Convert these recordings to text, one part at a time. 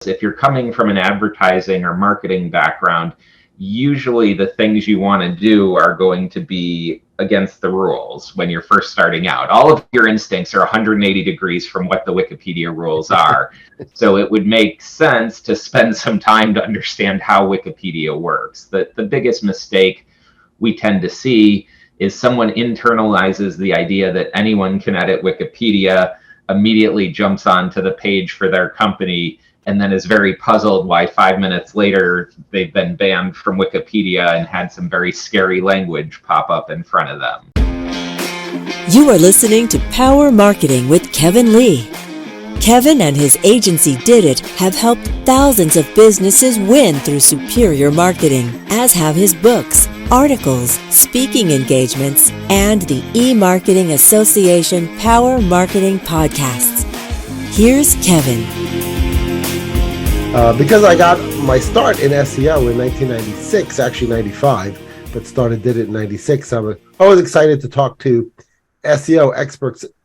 If you're coming from an advertising or marketing background, usually the things you want to do are going to be against the rules when you're first starting out. All of your instincts are 180 degrees from what the Wikipedia rules are. So it would make sense to spend some time to understand how Wikipedia works. The biggest mistake we tend to see is someone internalizes the idea that anyone can edit Wikipedia, immediately jumps onto the page for their company, and then is very puzzled why 5 minutes later they've been banned from Wikipedia and had some very scary language pop up in front of them. You are listening to Power Marketing with Kevin Lee. Kevin and his agency Did It have helped thousands of businesses win through superior marketing, as have his books, articles, speaking engagements, and the E-Marketing Association Power Marketing podcasts. Here's Kevin. Because I got my start in SEO in 1996, actually 95, but Did It in 96, I'm always excited to talk to SEO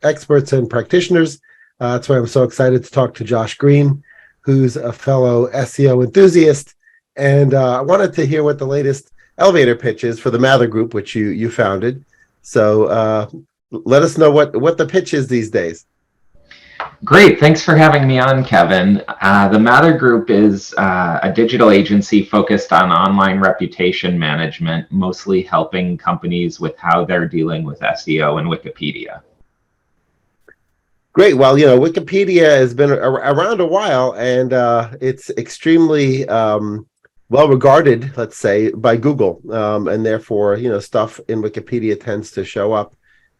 experts and practitioners. That's why I'm so excited to talk to Josh Greene, who's a fellow SEO enthusiast. And I wanted to hear what the latest elevator pitch is for the Mather Group, which you founded. So let us know what the pitch is these days. Great. Thanks for having me on, Kevin. The Mather Group is a digital agency focused on online reputation management, mostly helping companies with how they're dealing with SEO and Wikipedia. Great. Well, Wikipedia has been around a while, and it's extremely well regarded, let's say, by Google, and therefore, stuff in Wikipedia tends to show up.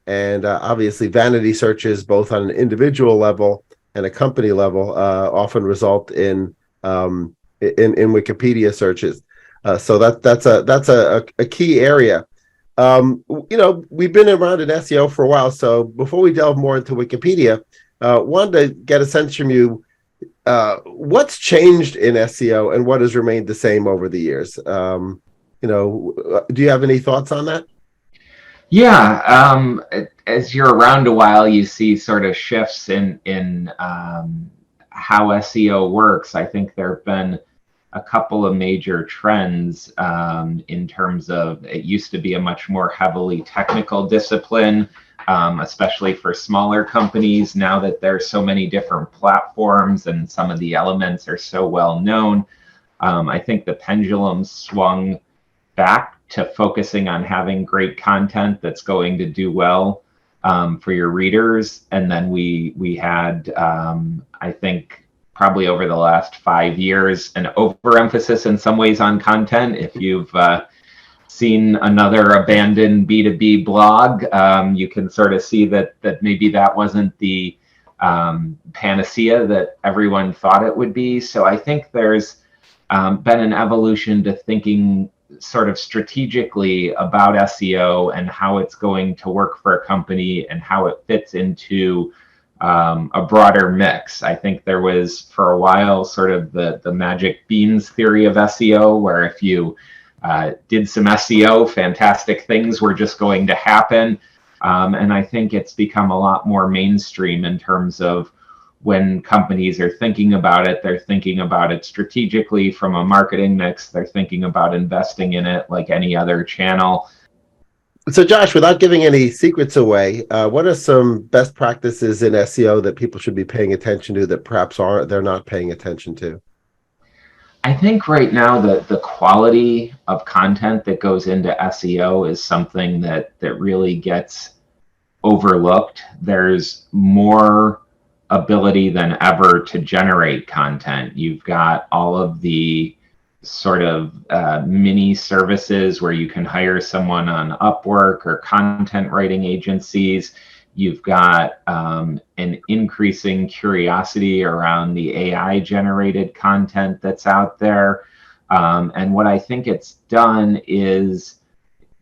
And obviously, vanity searches, both on an individual level and a company level, often result in Wikipedia searches. So that's a key area. We've been around in SEO for a while. So before we delve more into Wikipedia, wanted to get a sense from you. What's changed in SEO and what has remained the same over the years? Do you have any thoughts on that? Yeah, as you're around a while, you see sort of shifts in how SEO works. I think there have been a couple of major trends in terms of it used to be a much more heavily technical discipline, especially for smaller companies. Now that there's so many different platforms and some of the elements are so well known, I think the pendulum swung back to focusing on having great content that's going to do well for your readers. And then we had, I think, probably over the last 5 years, an overemphasis in some ways on content. If you've seen another abandoned B2B blog, you can sort of see that maybe that wasn't the panacea that everyone thought it would be. So I think there's been an evolution to thinking sort of strategically about SEO and how it's going to work for a company and how it fits into a broader mix. I think there was for a while sort of the magic beans theory of SEO, where if you did some SEO, fantastic things were just going to happen. And I think it's become a lot more mainstream in terms of when companies are thinking about it, they're thinking about it strategically from a marketing mix. They're thinking about investing in it like any other channel. So Josh, without giving any secrets away, what are some best practices in SEO that people should be paying attention to that perhaps they're not paying attention to? I think right now the quality of content that goes into SEO is something that really gets overlooked. There's more ability than ever to generate content. You've got all of the sort of mini services where you can hire someone on Upwork or content writing agencies. You've got an increasing curiosity around the AI generated content that's out there. And what I think it's done is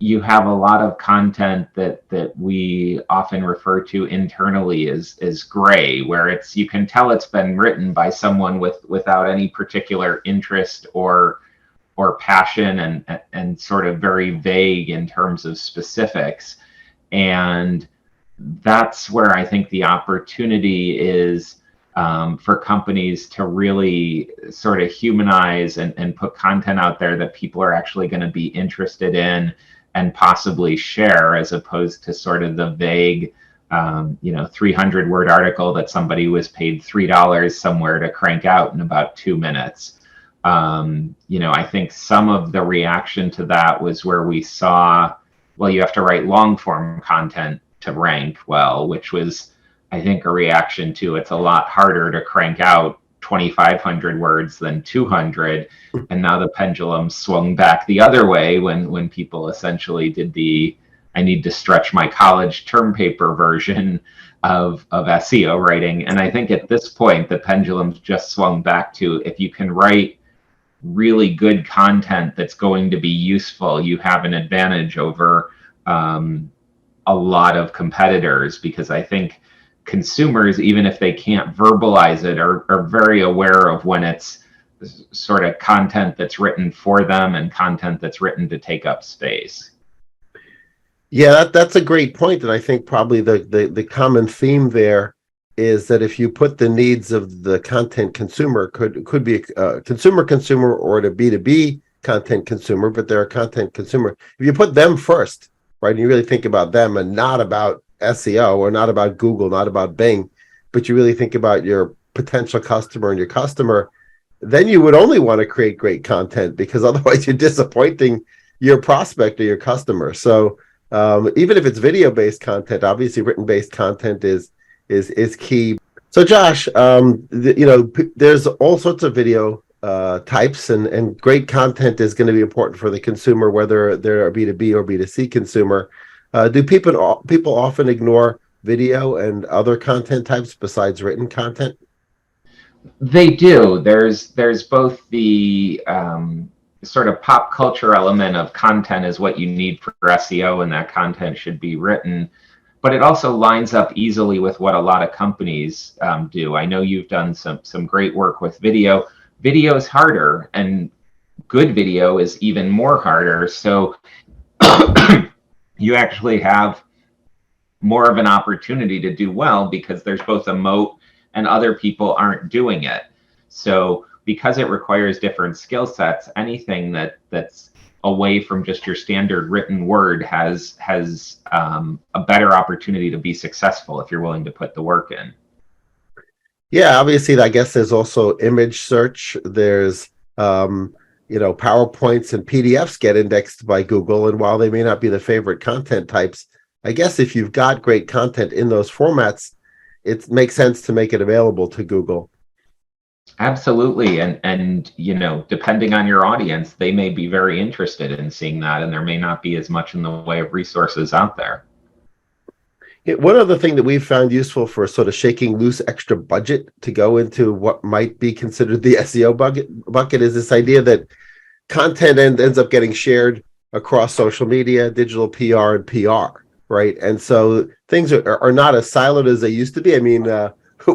you have a lot of content that we often refer to internally as gray, where you can tell it's been written by someone without any particular interest or passion and sort of very vague in terms of specifics. And that's where I think the opportunity is for companies to really sort of humanize and put content out there that people are actually going to be interested in and possibly share, as opposed to sort of the vague 300-word article that somebody was paid $3 somewhere to crank out in about 2 minutes. I think some of the reaction to that was where we saw, well, you have to write long form content to rank well, which was, I think, a reaction to it's a lot harder to crank out 2,500 words than 200. And now the pendulum swung back the other way when people essentially did the I need to stretch my college term paper version of SEO writing. And I think at this point, the pendulum's just swung back to, if you can write really good content that's going to be useful, you have an advantage over a lot of competitors, because I think consumers, even if they can't verbalize it, are very aware of when it's sort of content that's written for them and content that's written to take up space. Yeah, that's a great point, and I think probably the common theme there is that if you put the needs of the content consumer, could be a consumer or a B2B content consumer, but they're a content consumer. If you put them first, right, and you really think about them and not about SEO or not about Google, not about Bing, but you really think about your potential customer and your customer, then you would only want to create great content, because otherwise you're disappointing your prospect or your customer. So even if it's video-based content, obviously written-based content is key. So Josh, there's all sorts of video types, and great content is going to be important for the consumer, whether they're a B2B or B2C consumer. Do people often ignore video and other content types besides written content? They do. There's both the sort of pop culture element of content is what you need for SEO, and that content should be written. But it also lines up easily with what a lot of companies do. I know you've done some great work with video. Video is harder, and good video is even more harder. So you actually have more of an opportunity to do well, because there's both a moat and other people aren't doing it. So because it requires different skill sets, anything that's away from just your standard written word has a better opportunity to be successful if you're willing to put the work in. Yeah, obviously, I guess there's also image search. There's PowerPoints and PDFs get indexed by Google, and while they may not be the favorite content types, I guess if you've got great content in those formats, it makes sense to make it available to Google. Absolutely. And depending on your audience, they may be very interested in seeing that, and there may not be as much in the way of resources out there. One other thing that we've found useful for sort of shaking loose extra budget to go into what might be considered the SEO bucket is this idea that content ends up getting shared across social media, digital PR, and PR, right? And so things are not as siloed as they used to be. I mean,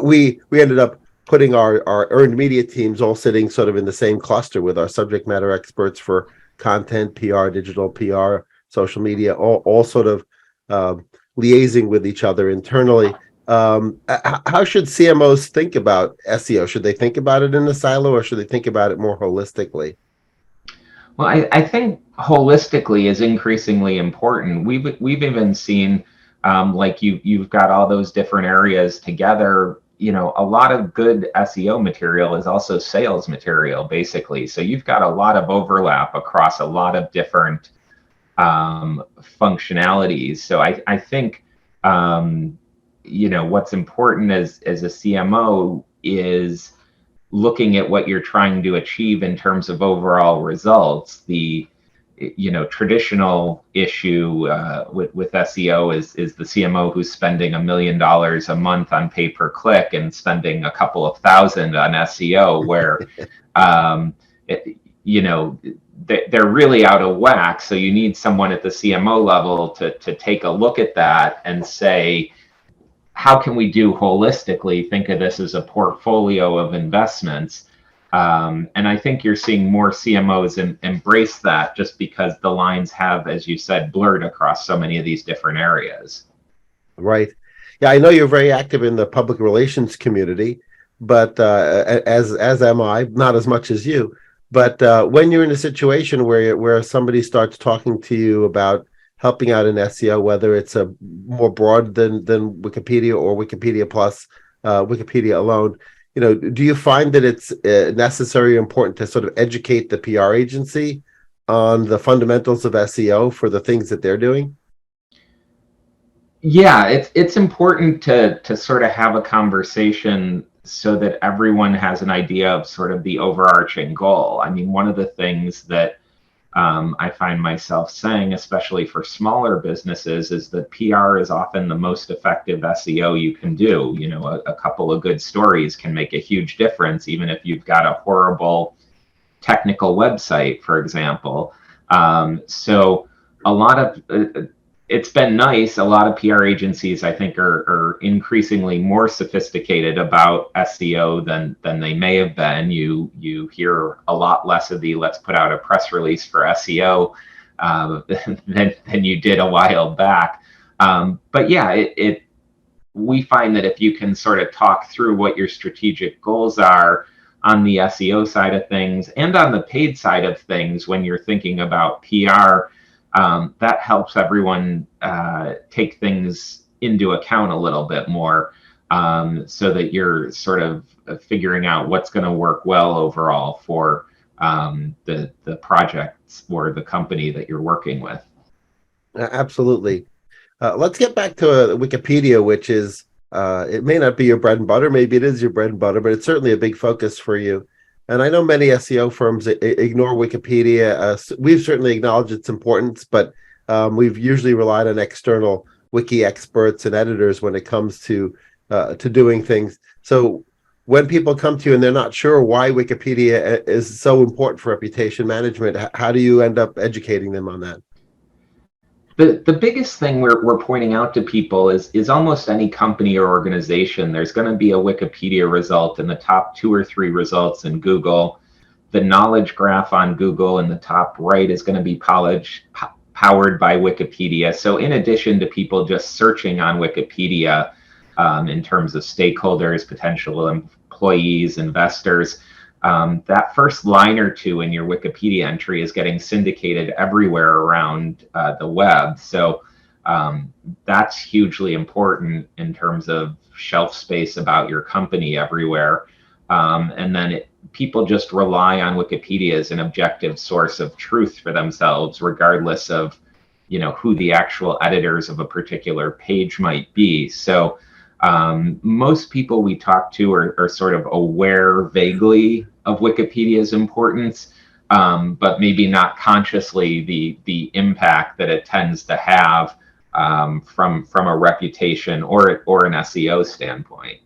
we ended up putting our earned media teams all sitting sort of in the same cluster with our subject matter experts for content, PR, digital PR, social media, all sort of liaising with each other internally. How should CMOs think about SEO? Should they think about it in a silo, or should they think about it more holistically? Well, I think holistically is increasingly important. We've even seen like you've got all those different areas together. A lot of good SEO material is also sales material, basically. So you've got a lot of overlap across a lot of different functionalities. So I think what's important as a CMO is looking at what you're trying to achieve in terms of overall results. The traditional issue with SEO is the CMO who's spending $1 million a month on pay-per-click and spending a couple of thousand on SEO, where they're really out of whack. So you need someone at the CMO level to take a look at that and say, how can we do holistically? Think of this as a portfolio of investments. And I think you're seeing more CMOs embrace that, just because the lines have, as you said, blurred across so many of these different areas. Right. Yeah, I know you're very active in the public relations community. but as am I, not as much as you. But when you're in a situation where somebody starts talking to you about helping out in SEO, whether it's a more broad than Wikipedia or Wikipedia plus Wikipedia alone, do you find that it's necessary or important to sort of educate the PR agency on the fundamentals of SEO for the things that they're doing? Yeah, it's important to sort of have a conversation so that everyone has an idea of sort of the overarching goal. I mean, one of the things that I find myself saying, especially for smaller businesses, is that PR is often the most effective SEO you can do. A couple of good stories can make a huge difference, even if you've got a horrible technical website, for example. So a lot of it's been nice. A lot of PR agencies, I think, are increasingly more sophisticated about SEO than they may have been. You hear a lot less of the let's put out a press release for SEO than you did a while back. But yeah, we find that if you can sort of talk through what your strategic goals are on the SEO side of things and on the paid side of things when you're thinking about PR, that helps everyone take things into account a little bit more, so that you're sort of figuring out what's going to work well overall for the projects or the company that you're working with. Absolutely. Let's get back to Wikipedia, which is, it may not be your bread and butter, maybe it is your bread and butter, but it's certainly a big focus for you. And I know many SEO firms ignore Wikipedia. We've certainly acknowledged its importance, but we've usually relied on external wiki experts and editors when it comes to doing things. So when people come to you and they're not sure why Wikipedia is so important for reputation management, how do you end up educating them on that? The biggest thing we're pointing out to people is almost any company or organization, there's going to be a Wikipedia result in the top 2 or 3 results in Google. The knowledge graph on Google in the top right is going to be powered by Wikipedia. So in addition to people just searching on Wikipedia, in terms of stakeholders, potential employees, investors, that first line or two in your Wikipedia entry is getting syndicated everywhere around the web. So that's hugely important in terms of shelf space about your company everywhere. And then people just rely on Wikipedia as an objective source of truth for themselves, regardless of who the actual editors of a particular page might be. So most people we talk to are sort of aware vaguely of Wikipedia's importance, but maybe not consciously the impact that it tends to have from a reputation or an SEO standpoint.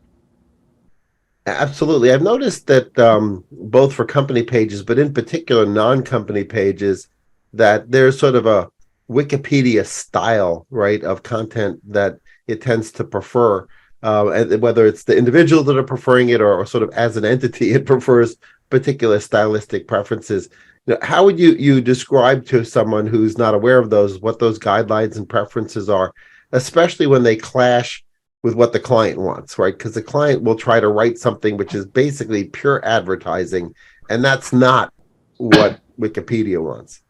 Absolutely. I've noticed that both for company pages, but in particular non-company pages, that there's sort of a Wikipedia style, right, of content that it tends to prefer. And whether it's the individual that are preferring it or sort of as an entity, it prefers particular stylistic preferences. How would you describe to someone who's not aware of those, what those guidelines and preferences are, especially when they clash with what the client wants, right? Because the client will try to write something which is basically pure advertising, and that's not what Wikipedia wants.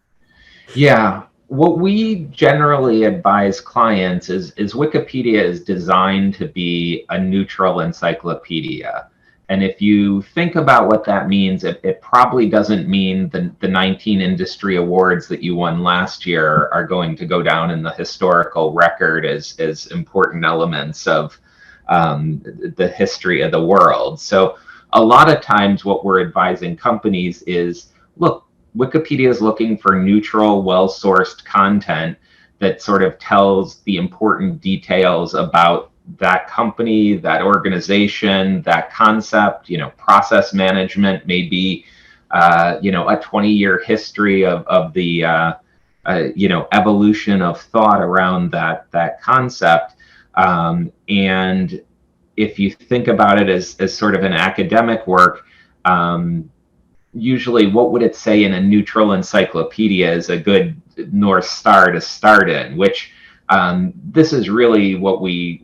Yeah. What we generally advise clients is Wikipedia is designed to be a neutral encyclopedia. And if you think about what that means, it probably doesn't mean the 19 industry awards that you won last year are going to go down in the historical record as important elements of the history of the world. So a lot of times what we're advising companies is, look, Wikipedia is looking for neutral, well-sourced content that sort of tells the important details about that company, that organization, that concept. Process management may be, a 20-year history of the, evolution of thought around that concept. And if you think about it as sort of an academic work, usually what would it say in a neutral encyclopedia is a good North Star to start in, which this is really what we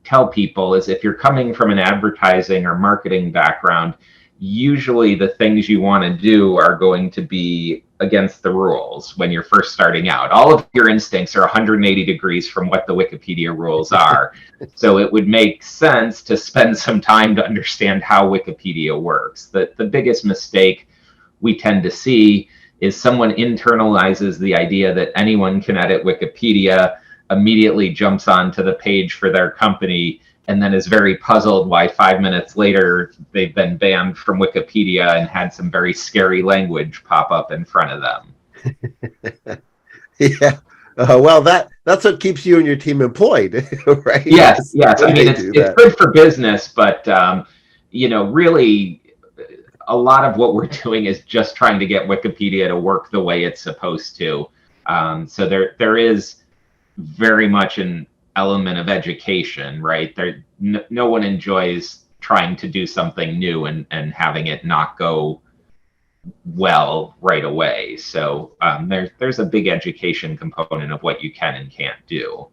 tell people is if you're coming from an advertising or marketing background, usually the things you want to do are going to be against the rules when you're first starting out. All of your instincts are 180 degrees from what the Wikipedia rules are. So it would make sense to spend some time to understand how Wikipedia works. The biggest mistake we tend to see is someone internalizes the idea that anyone can edit Wikipedia, immediately jumps onto the page for their company, and then is very puzzled why 5 minutes later they've been banned from Wikipedia and had some very scary language pop up in front of them. Yeah. Well, that's what keeps you and your team employed, right? Yes. I mean, it's good for business, but really, a lot of what we're doing is just trying to get Wikipedia to work the way it's supposed to. So there is very much an element of education, right? No one enjoys trying to do something new and having it not go well right away. So there's a big education component of what you can and can't do.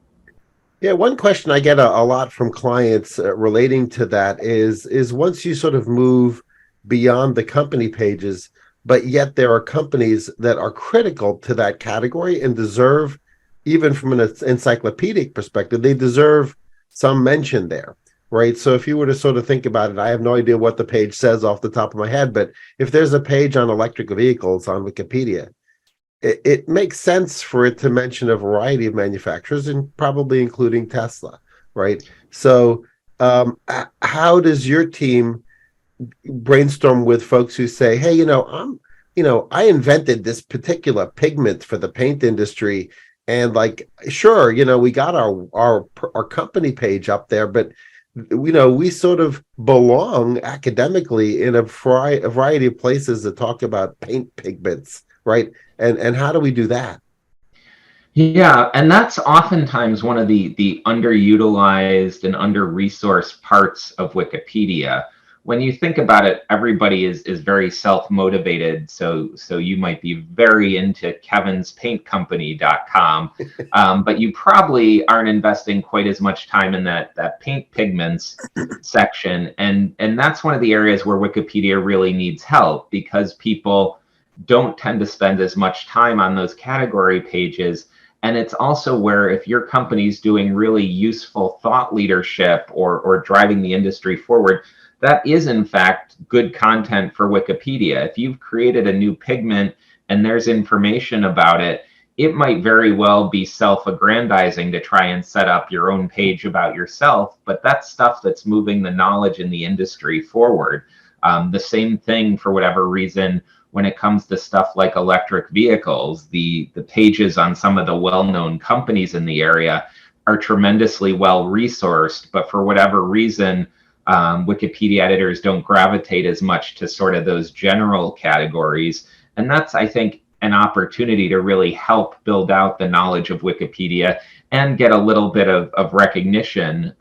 Yeah, one question I get a lot from clients relating to that is once you sort of move beyond the company pages, but yet there are companies that are critical to that category and deserve, even from an encyclopedic perspective, they deserve some mention there, right? So if you were to sort of think about it, I have no idea what the page says off the top of my head, but if there's a page on electric vehicles on Wikipedia, it makes sense for it to mention a variety of manufacturers and probably including Tesla, right? So how does your team brainstorm with folks who say, hey, I invented this particular pigment for the paint industry, and like, sure, we got our company page up there, but we sort of belong academically in a variety of places that talk about paint pigments, right? And how do we do that? Yeah, and that's oftentimes one of the underutilized and under-resourced parts of Wikipedia. When you think about it, everybody is very self-motivated. So you might be very into kevinspaintcompany.com, but you probably aren't investing quite as much time in that paint pigments section. And that's one of the areas where Wikipedia really needs help, because people don't tend to spend as much time on those category pages. And it's also where, if your company's doing really useful thought leadership or driving the industry forward, that is in fact good content for Wikipedia. If you've created a new pigment and there's information about it, it might very well be self-aggrandizing to try and set up your own page about yourself, but that's stuff that's moving the knowledge in the industry forward. The same thing, for whatever reason, when it comes to stuff like electric vehicles, the pages on some of the well-known companies in the area are tremendously well-resourced, but for whatever reason, Wikipedia editors don't gravitate as much to sort of those general categories. And that's, I think, an opportunity to really help build out the knowledge of Wikipedia and get a little bit of recognition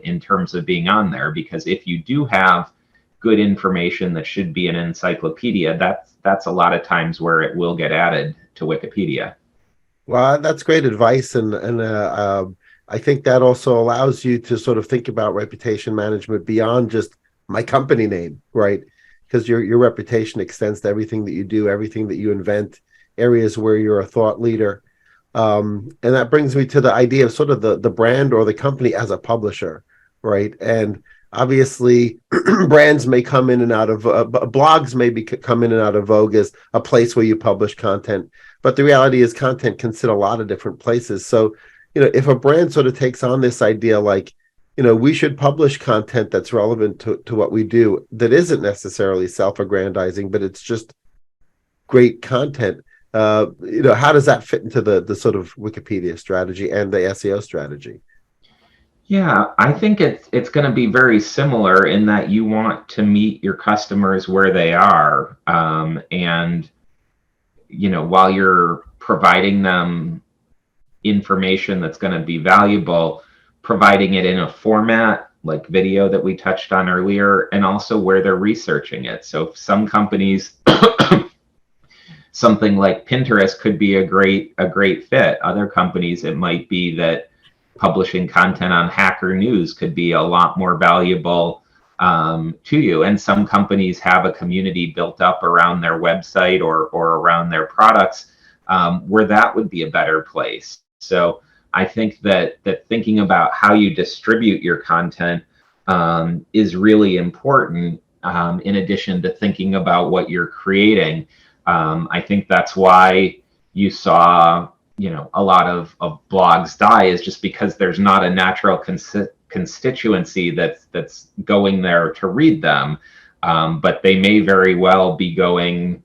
in terms of being on there. Because if you do have good information that should be an encyclopedia, that's a lot of times where it will get added to Wikipedia. Well, that's great advice, and I think that also allows you to sort of think about reputation management beyond just my company name, right? Because your reputation extends to everything that you do, everything that you invent, areas where you're a thought leader. And that brings me to the idea of sort of the brand or the company as a publisher, right? And obviously, brands may come in and out of blogs, maybe come in and out of vogue as a place where you publish content. But the reality is, content can sit a lot of different places. So, if a brand sort of takes on this idea, like, we should publish content that's relevant to what we do, that isn't necessarily self-aggrandizing, but it's just great content. How does that fit into the sort of Wikipedia strategy and the SEO strategy? Yeah, I think it's going to be very similar in that you want to meet your customers where they are, and while you're providing them information that's going to be valuable, providing it in a format like video that we touched on earlier, and also where they're researching it. So some companies, something like Pinterest could be a great fit. Other companies, it might be that publishing content on Hacker News could be a lot more valuable to you. And some companies have a community built up around their website or around their products where that would be a better place. So I think that thinking about how you distribute your content is really important, in addition to thinking about what you're creating. I think that's why you saw, a lot of blogs die, is just because there's not a natural constituency that's going there to read them. But they may very well be going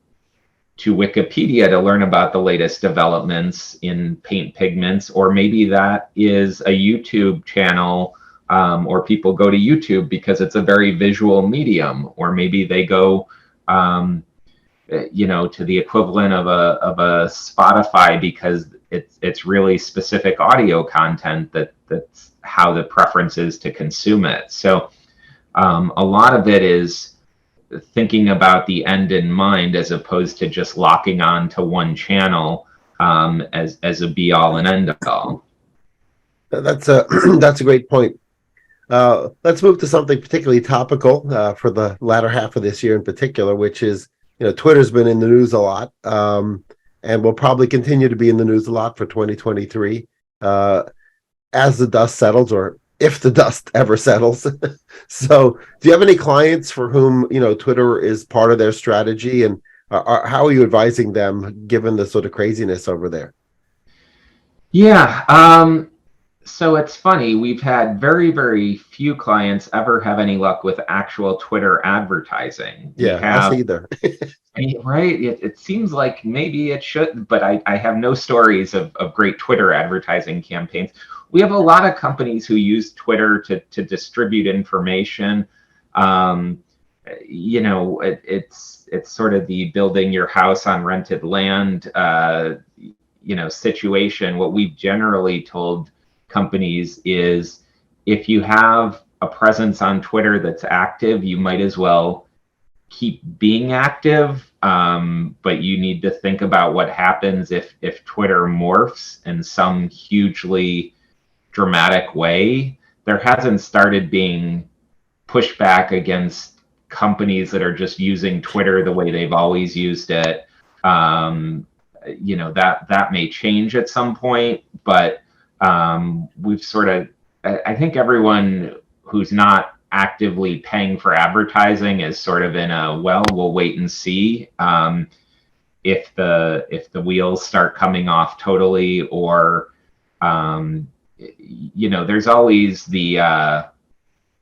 to Wikipedia to learn about the latest developments in paint pigments, or maybe that is a YouTube channel, or people go to YouTube because it's a very visual medium, or maybe they go to the equivalent of a Spotify because it's really specific audio content that's how the preference is to consume it. So a lot of it is thinking about the end in mind, as opposed to just locking on to one channel as a be all and end all. That's a that's a great point. Let's move to something particularly topical for the latter half of this year in particular, which is, Twitter's been in the news a lot, and will probably continue to be in the news a lot for 2023 as the dust settles, or if the dust ever settles. So do you have any clients for whom, Twitter is part of their strategy, and how are you advising them given the sort of craziness over there? Yeah. So it's funny, we've had very, very few clients ever have any luck with actual Twitter advertising. Yeah, us either. Right? It seems like maybe it should, but I have no stories of great Twitter advertising campaigns. We have a lot of companies who use Twitter to distribute information. It's sort of the building your house on rented land, situation. What we've generally told companies is, if you have a presence on Twitter that's active, you might as well keep being active, but you need to think about what happens if Twitter morphs in some hugely dramatic way. There hasn't started being pushback against companies that are just using Twitter the way they've always used it. That may change at some point, but we've sort of, I think everyone who's not actively paying for advertising is sort of in a, we'll wait and see if the wheels start coming off totally, or there's always the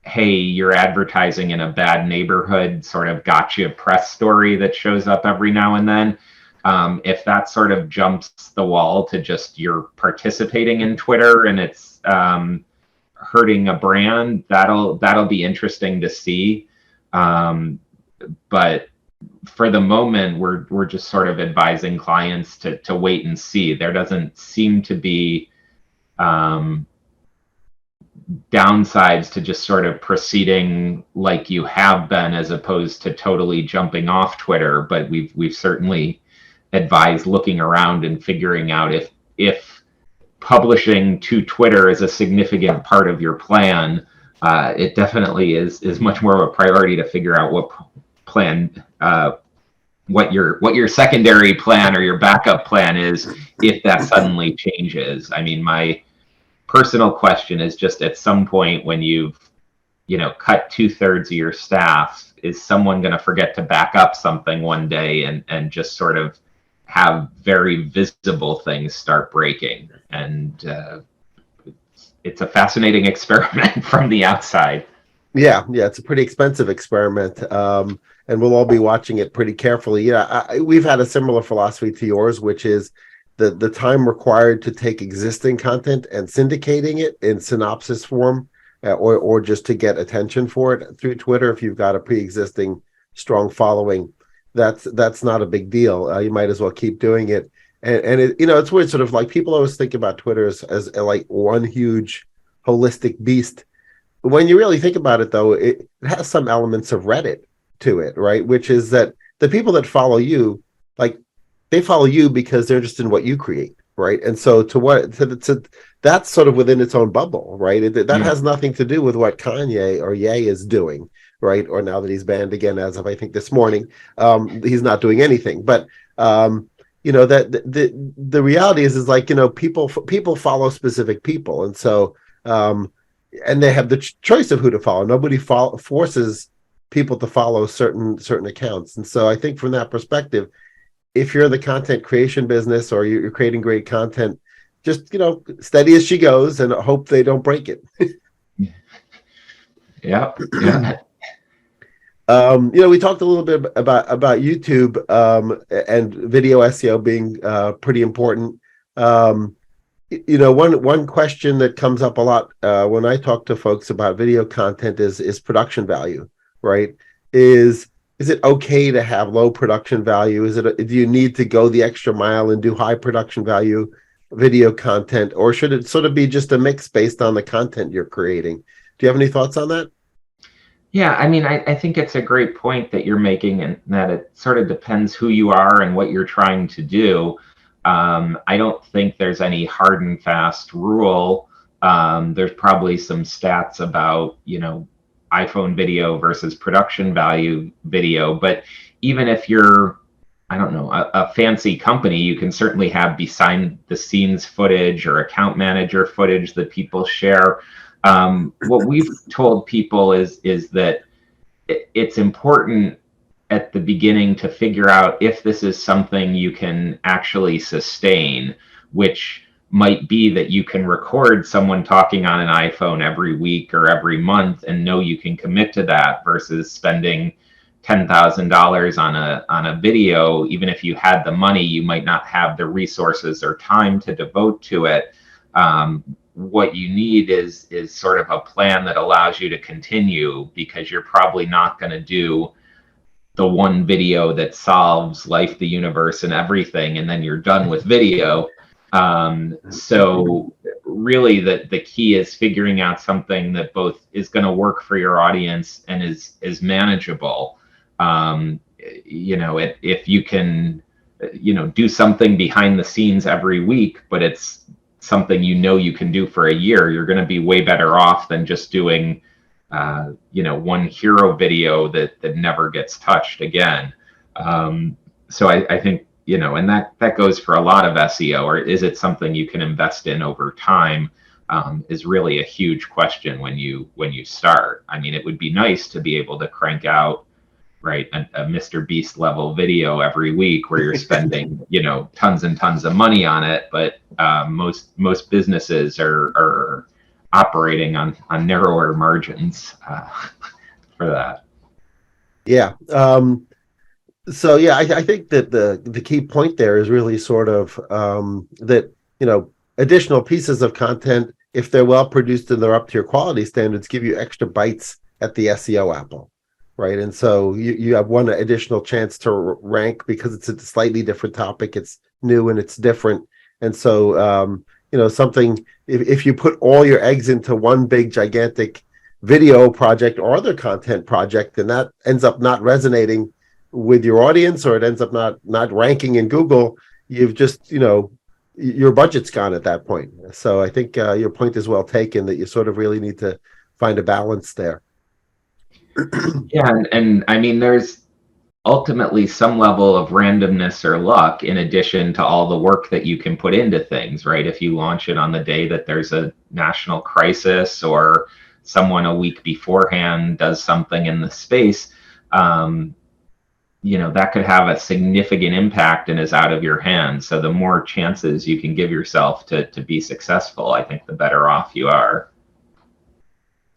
hey, you're advertising in a bad neighborhood sort of gotcha press story that shows up every now and then. If that sort of jumps the wall to just you're participating in Twitter and it's hurting a brand, that'll be interesting to see. But for the moment, we're just sort of advising clients to wait and see. There doesn't seem to be downsides to just sort of proceeding like you have been, as opposed to totally jumping off Twitter. But we've certainly advised looking around and figuring out if publishing to Twitter is a significant part of your plan. It definitely is much more of a priority to figure out what plan, what your secondary plan or your backup plan is if that suddenly changes. I mean, my personal question is just, at some point when you've cut 2/3 of your staff, is someone going to forget to back up something one day and just sort of have very visible things start breaking? And it's a fascinating experiment from the outside. Yeah, it's a pretty expensive experiment, and we'll all be watching it pretty carefully. We've had a similar philosophy to yours, which is the time required to take existing content and syndicating it in synopsis form, or just to get attention for it through Twitter. If you've got a pre-existing strong following, that's not a big deal. You might as well keep doing it. And it's weird, sort of like people always think about Twitter as like one huge holistic beast. When you really think about it, though, it has some elements of Reddit to it, right? Which is that the people that follow you, like, they follow you because they're interested in what you create, right? And so to that's sort of within its own bubble, right? That Yeah. has nothing to do with what Kanye or Ye is doing, right? Or now that he's banned again, as of I think this morning, he's not doing anything. But that the reality is like, people follow specific people, and so and they have the choice of who to follow. Nobody forces people to follow certain accounts, and so I think from that perspective, if you're in the content creation business or you're creating great content, just steady as she goes and hope they don't break it. Yeah. Yeah. We talked a little bit about YouTube and video SEO being pretty important. One question that comes up a lot when I talk to folks about video content is production value, right? Is it okay to have low production value? Do you need to go the extra mile and do high production value video content, or should it sort of be just a mix based on the content you're creating? Do you have any thoughts on that? Yeah, I mean, I think it's a great point that you're making, and that it sort of depends who you are and what you're trying to do. I don't think there's any hard and fast rule. There's probably some stats about, iPhone video versus production value video, but even if you're, I don't know, a fancy company, you can certainly have behind the scenes footage or account manager footage that people share. What we've told people is that it's important at the beginning to figure out if this is something you can actually sustain, which might be that you can record someone talking on an iPhone every week or every month and know you can commit to that, versus spending $10,000 on a video. Even if you had the money, you might not have the resources or time to devote to it. What you need is sort of a plan that allows you to continue, because you're probably not going to do the one video that solves life, the universe, and everything, and then you're done with video. So really the key is figuring out something that both is going to work for your audience and is manageable. If you can, do something behind the scenes every week, but it's something you can do for a year, you're going to be way better off than just doing one hero video that never gets touched again. So I think, and that goes for a lot of SEO. Or is it something you can invest in over time, is really a huge question when you start. I mean, it would be nice to be able to crank out, right, a Mr. Beast level video every week where you're spending tons and tons of money on it, but most businesses are operating on narrower margins for that. Yeah. So yeah, I think that the key point there is really sort of that additional pieces of content, if they're well produced and they're up to your quality standards, give you extra bites at the SEO apple, right? And so you have one additional chance to rank because it's a slightly different topic, it's new and it's different. And so something, if you put all your eggs into one big gigantic video project or other content project, then that ends up not resonating with your audience, or it ends up not ranking in Google. You've just your budget's gone at that point. So I think your point is well taken, that you sort of really need to find a balance there. Yeah, and I mean, there's ultimately some level of randomness or luck in addition to all the work that you can put into things, right? If you launch it on the day that there's a national crisis, or someone a week beforehand does something in the space, that could have a significant impact and is out of your hands. So the more chances you can give yourself to be successful, I think the better off you are.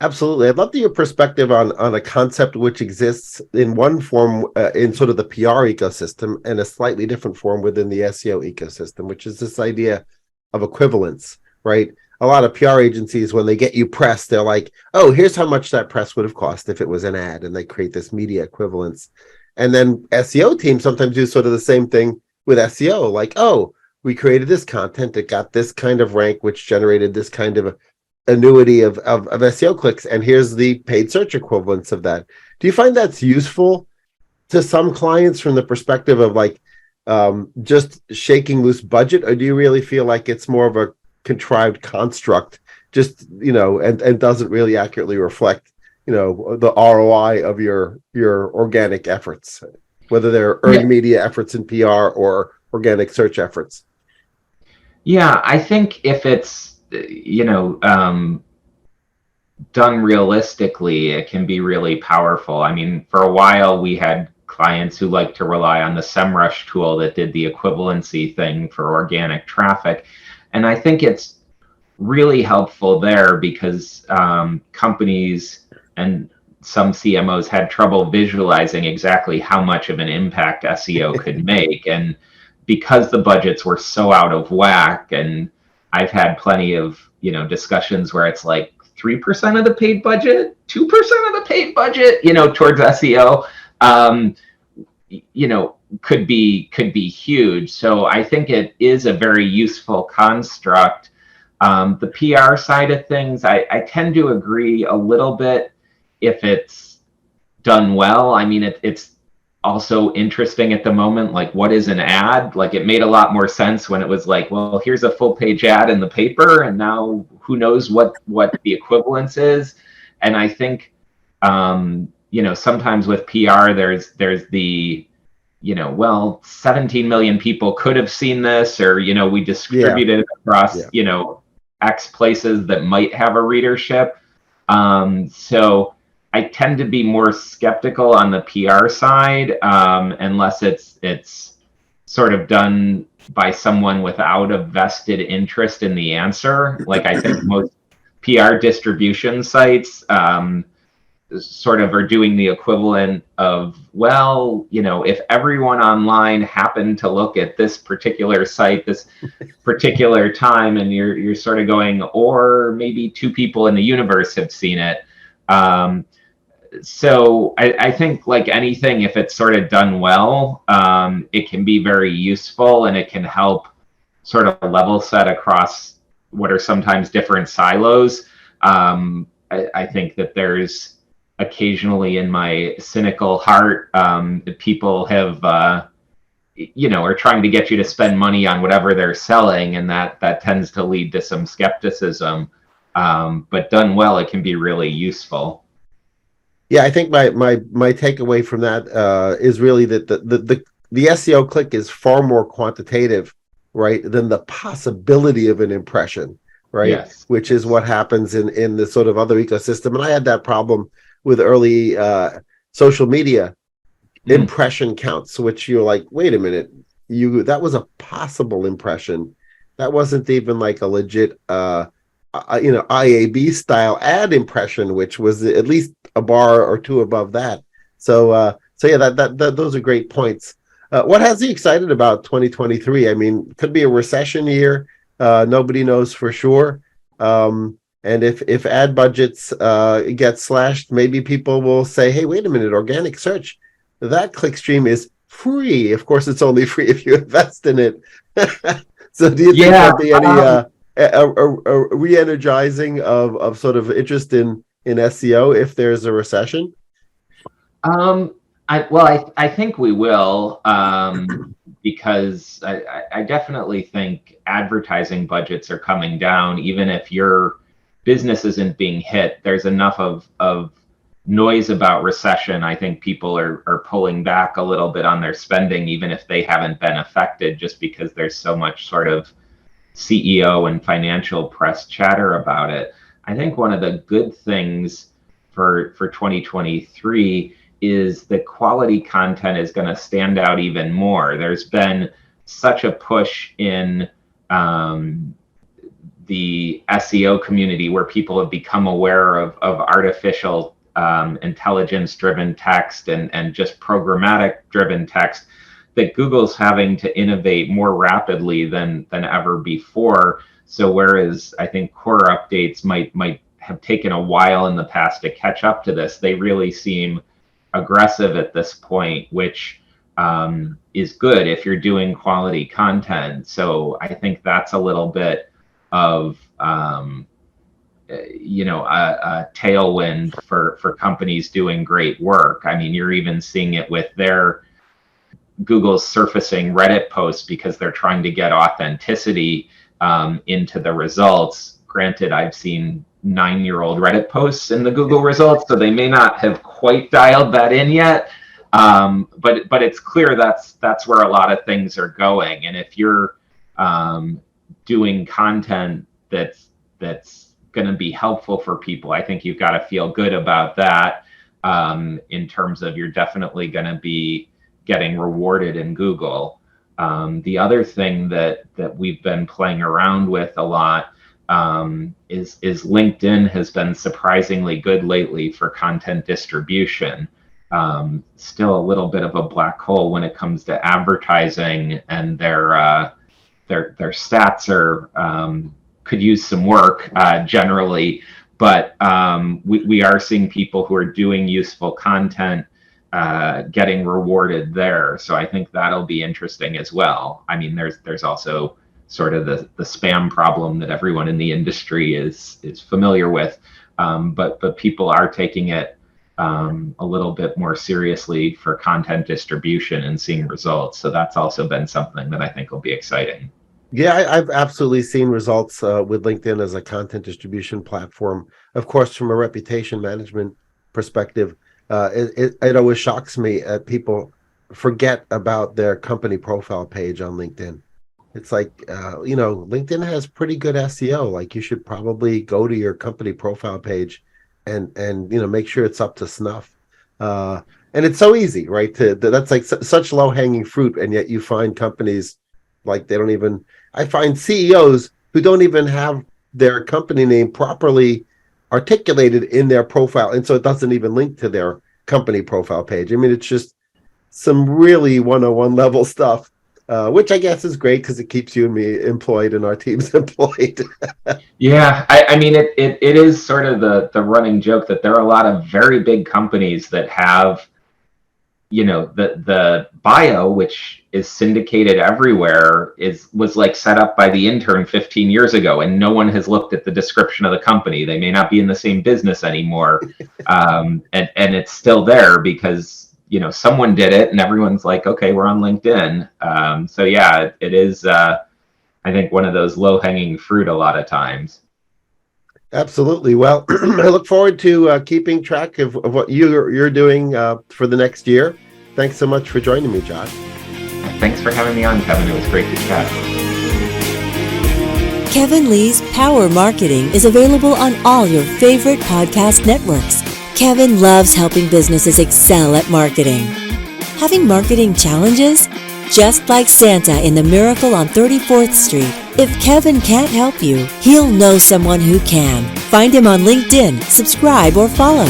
Absolutely. I'd love your perspective on a concept which exists in one form in sort of the PR ecosystem, and a slightly different form within the SEO ecosystem, which is this idea of equivalence, right? A lot of PR agencies, when they get you press, they're like, oh, here's how much that press would have cost if it was an ad, and they create this media equivalence. And then SEO teams sometimes do sort of the same thing with SEO, like, oh, we created this content that got this kind of rank, which generated this kind of annuity of SEO clicks, and here's the paid search equivalence of that. Do you find that's useful to some clients from the perspective of like just shaking loose budget, or do you really feel like it's more of contrived construct, just, and doesn't really accurately reflect, the ROI of your organic efforts, whether they're earned media efforts in PR or organic search efforts. Yeah, I think if it's, done realistically, it can be really powerful. I mean, for a while we had clients who liked to rely on the SEMrush tool that did the equivalency thing for organic traffic. And I think it's really helpful there because companies and some CMOs had trouble visualizing exactly how much of an impact SEO could make. And because the budgets were so out of whack, and I've had plenty of, discussions where it's like 3% of the paid budget, 2% of the paid budget, towards SEO, could be huge. So I think it is a very useful construct. The PR side of things, I tend to agree a little bit if it's done well. I mean, it's also interesting at the moment, like, what is an ad? Like, it made a lot more sense when it was like, well, here's a full page ad in the paper, and now who knows what the equivalence is. And I think sometimes with PR there's the 17 million people could have seen this, or we distributed it across X places that might have a readership. So I tend to be more skeptical on the PR side, unless it's sort of done by someone without a vested interest in the answer. Like, I think most PR distribution sites sort of are doing the equivalent of, well, if everyone online happened to look at this particular site, this particular time, and you're sort of going, or maybe 2 people in the universe have seen it. So I think, like anything, if it's sort of done well, it can be very useful, and it can help sort of level set across what are sometimes different silos. I think that there's occasionally, in my cynical heart, people have, are trying to get you to spend money on whatever they're selling, and that tends to lead to some skepticism. But done well, it can be really useful. Yeah, I think my takeaway from that is really that the SEO click is far more quantitative, right, than the possibility of an impression, right? Yes. Which is what happens in the sort of other ecosystem. And I had that problem with early social media impression counts, which you're like, wait a minute, that was a possible impression. That wasn't even like a legit IAB style ad impression, which was at least a bar or 2 above that. So yeah, that those are great points. What has you excited about 2023? I mean, could be a recession year. Nobody knows for sure. And if ad budgets get slashed, maybe people will say, hey, wait a minute, organic search, that clickstream is free. Of course, it's only free if you invest in it. So do you think there'll be any a re-energizing of sort of interest in SEO if there's a recession? I think we will, because I definitely think advertising budgets are coming down. Even if your business isn't being hit, there's enough of noise about recession. I think people are pulling back a little bit on their spending, even if they haven't been affected, just because there's so much sort of CEO and financial press chatter about it. I think one of the good things for 2023 is that quality content is going to stand out even more. There's been such a push in the SEO community where people have become aware of artificial intelligence-driven text and just programmatic-driven text, that Google's having to innovate more rapidly than ever before. So whereas I think core updates might have taken a while in the past to catch up to this, they really seem aggressive at this point, which is good if you're doing quality content. So I think that's a little bit of a tailwind for companies doing great work. I mean, you're even seeing it with Google's surfacing Reddit posts because they're trying to get authenticity. into the results. Granted, I've seen 9-year-old Reddit posts in the Google results, so they may not have quite dialed that in yet. But it's clear that's where a lot of things are going. And if you're doing content that's going to be helpful for people, I think you've got to feel good about that. In terms of you're definitely going to be getting rewarded in Google. The other thing that we've been playing around with a lot is LinkedIn has been surprisingly good lately for content distribution. Still a little bit of a black hole when it comes to advertising, and their stats are could use some work generally. But we are seeing people who are doing useful content getting rewarded there. So I think that'll be interesting as well. I mean, there's also sort of the spam problem that everyone in the industry is familiar with. But people are taking it a little bit more seriously for content distribution and seeing results. So that's also been something that I think will be exciting. Yeah, I've absolutely seen results with LinkedIn as a content distribution platform. Of course, from a reputation management perspective, it always shocks me that people forget about their company profile page on LinkedIn. It's like, LinkedIn has pretty good SEO. Like, you should probably go to your company profile page and make sure it's up to snuff. And it's so easy, right? That's like such low hanging fruit, and yet you find companies like they don't even. I find CEOs who don't even have their company name properly articulated in their profile, and so it doesn't even link to their company profile page. I mean, it's just some really 101 level stuff, which I guess is great because it keeps you and me employed and our teams employed. Yeah, I mean, it is sort of the running joke that there are a lot of very big companies that have, the bio, which is syndicated everywhere, was like set up by the intern 15 years ago, and no one has looked at the description of the company. They may not be in the same business anymore, and it's still there because someone did it, and everyone's like, okay, we're on LinkedIn. So yeah, it is. I think one of those low-hanging fruit a lot of times. Absolutely. Well, I look forward to keeping track of what you're doing for the next year. Thanks so much for joining me, Josh. Thanks for having me on, Kevin. It was great to chat. Kevin Lee's Power Marketing is available on all your favorite podcast networks. Kevin loves helping businesses excel at marketing. Having marketing challenges? Just like Santa in The Miracle on 34th Street, if Kevin can't help you, he'll know someone who can. Find him on LinkedIn, subscribe, or follow.